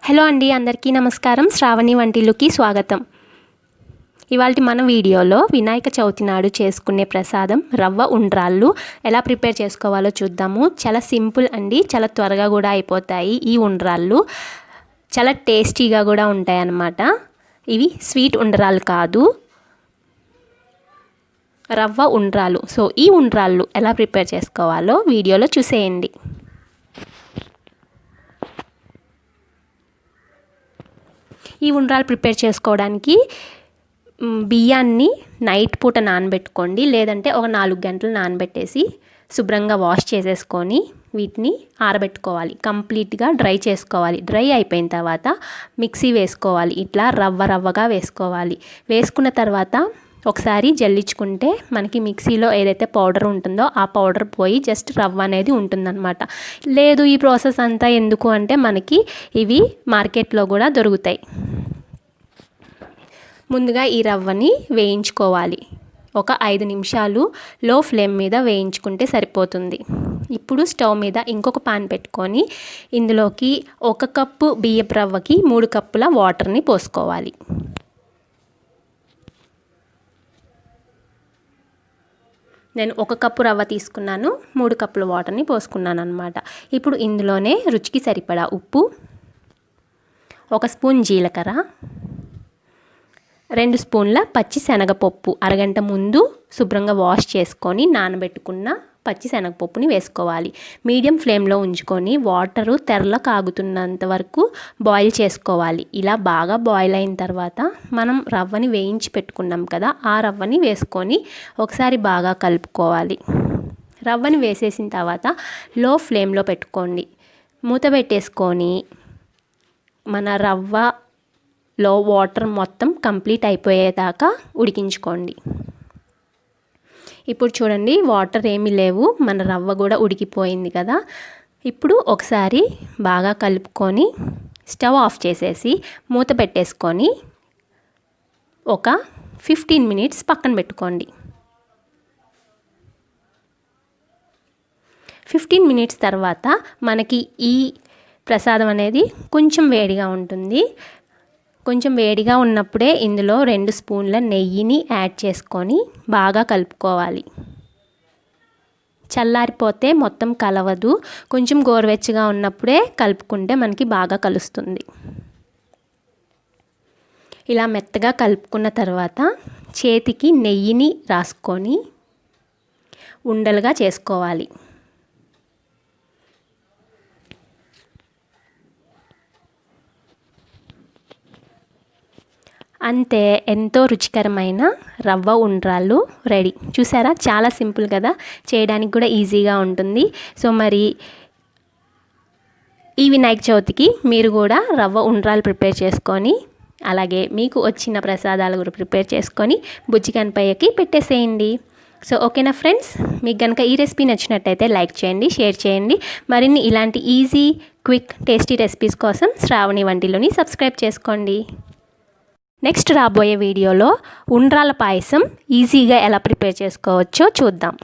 Hello అండి, అందరికీ నమస్కారం. శ్రావణి వంటిల్లుకి స్వాగతం. ఇవాల్టి మన వీడియోలో వినాయక చవితి నాడు చేసుకునే ప్రసాదం రవ్వ ఉండ్రాళ్ళు ఎలా ప్రిపేర్ చేసుకోవాలో చూద్దాము. చాలా సింపుల్ అండి, చాలా త్వరగా కూడా అయిపోతాయి. ఈ ఉండ్రాళ్ళు చాలా టేస్టీగా కూడా ఉంటాయి అన్నమాట. ఇవి స్వీట్ ఉండ్రాళ్ళు కాదు, రవ్వ ఉండ్రాళ్ళు. సో ఈ ఉండ్రాళ్ళు ఎలా ప్రిపేర్ చేసుకోవాలో వీడియోలో చూసేయండి. ఈ ఉండ్రాలు ప్రిపేర్ చేసుకోవడానికి బియ్యాన్ని నైట్ పూట నానబెట్టుకోండి, లేదంటే ఒక 4 గంటలు నానబెట్టేసి శుభ్రంగా వాష్ చేసేసుకొని వీటిని ఆరబెట్టుకోవాలి. కంప్లీట్గా డ్రై చేసుకోవాలి. డ్రై అయిపోయిన తర్వాత మిక్సీ వేసుకోవాలి. ఇట్లా రవ్వగా వేసుకోవాలి. వేసుకున్న తర్వాత ఒకసారి జల్లించుకుంటే మనకి మిక్సీలో ఏదైతే పౌడర్ ఉంటుందో ఆ పౌడర్ పోయి జస్ట్ రవ్వ అనేది ఉంటుందన్నమాట. లేదు ఈ ప్రాసెస్ అంతా ఎందుకు అంటే మనకి ఇవి మార్కెట్లో కూడా దొరుకుతాయి. ముందుగా ఈ రవ్వని వేయించుకోవాలి. ఒక 5 నిమిషాలు లో ఫ్లేమ్ మీద వేయించుకుంటే సరిపోతుంది. ఇప్పుడు స్టవ్ మీద ఇంకొక పాన్ పెట్టుకొని ఇందులోకి 1 కప్పు బియ్యపు రవ్వకి 3 కప్పుల వాటర్ని పోసుకోవాలి. నేను 1 కప్పు రవ్వ తీసుకున్నాను, 3 కప్పుల వాటర్ని పోసుకున్నాను అన్నమాట. ఇప్పుడు ఇందులోనే రుచికి సరిపడా ఉప్పు, 1 స్పూన్ జీలకర్ర, 2 స్పూన్ల పచ్చి శనగపప్పు, అరగంట ముందు శుభ్రంగా వాష్ చేసుకొని నానబెట్టుకున్న పచ్చి శనగపప్పుని వేసుకోవాలి. మీడియం ఫ్లేమ్లో ఉంచుకొని వాటరు తెరల కాగుతున్నంత వరకు బాయిల్ చేసుకోవాలి. ఇలా బాగా బాయిల్ అయిన తర్వాత మనం రవ్వని వేయించి పెట్టుకున్నాం కదా, ఆ రవ్వని వేసుకొని ఒకసారి బాగా కలుపుకోవాలి. రవ్వని వేసేసిన తర్వాత లో ఫ్లేమ్లో పెట్టుకోండి. మూత పెట్టేసుకొని మన రవ్వలో వాటర్ మొత్తం కంప్లీట్ అయిపోయేదాకా ఉడికించుకోండి. ఇప్పుడు చూడండి, వాటర్ ఏమీ లేవు, మన రవ్వ కూడా ఉడికిపోయింది కదా. ఇప్పుడు ఒకసారి బాగా కలుపుకొని స్టవ్ ఆఫ్ చేసేసి మూత పెట్టేసుకొని ఒక 15 మినిట్స్ పక్కన పెట్టుకోండి. 15 మినిట్స్ తర్వాత మనకి ఈ ప్రసాదం అనేది కొంచెం వేడిగా ఉంటుంది. కొంచెం వేడిగా ఉన్నప్పుడే ఇందులో 2 స్పూన్ల నెయ్యిని యాడ్ చేసుకొని బాగా కలుపుకోవాలి. చల్లారిపోతే మొత్తం కలవదు. కొంచెం గోరువెచ్చగా ఉన్నప్పుడే కలుపుకుంటే మనకి బాగా కలుస్తుంది. ఇలా మెత్తగా కలుపుకున్న తర్వాత చేతికి నెయ్యిని రాసుకొని ఉండలుగా చేసుకోవాలి. అంతే, ఎంతో రుచికరమైన రవ్వ ఉండ్రాళ్ళు రెడీ. చూసారా, చాలా సింపుల్ కదా, చేయడానికి కూడా ఈజీగా ఉంటుంది. సో మరి ఈ వినాయక చవితికి మీరు కూడా రవ్వ ఉండ్రాళ్ళు ప్రిపేర్ చేసుకొని, అలాగే మీకు వచ్చిన ప్రసాదాలు కూడా ప్రిపేర్ చేసుకొని బుజ్జి కనపయ్యకి పెట్టేసేయండి. సో ఓకేనా ఫ్రెండ్స్, మీకు కనుక ఈ రెసిపీ నచ్చినట్టయితే లైక్ చేయండి, షేర్ చేయండి. మరిన్ని ఇలాంటి ఈజీ, క్విక్, టేస్టీ రెసిపీస్ కోసం శ్రావణి వంటిల్లుని సబ్స్క్రైబ్ చేసుకోండి. నెక్స్ట్ రాబోయే వీడియోలో ఉండ్రాళ్ళ పాయసం ఈజీగా ఎలా ప్రిపేర్ చేసుకోవచ్చో చూద్దాం.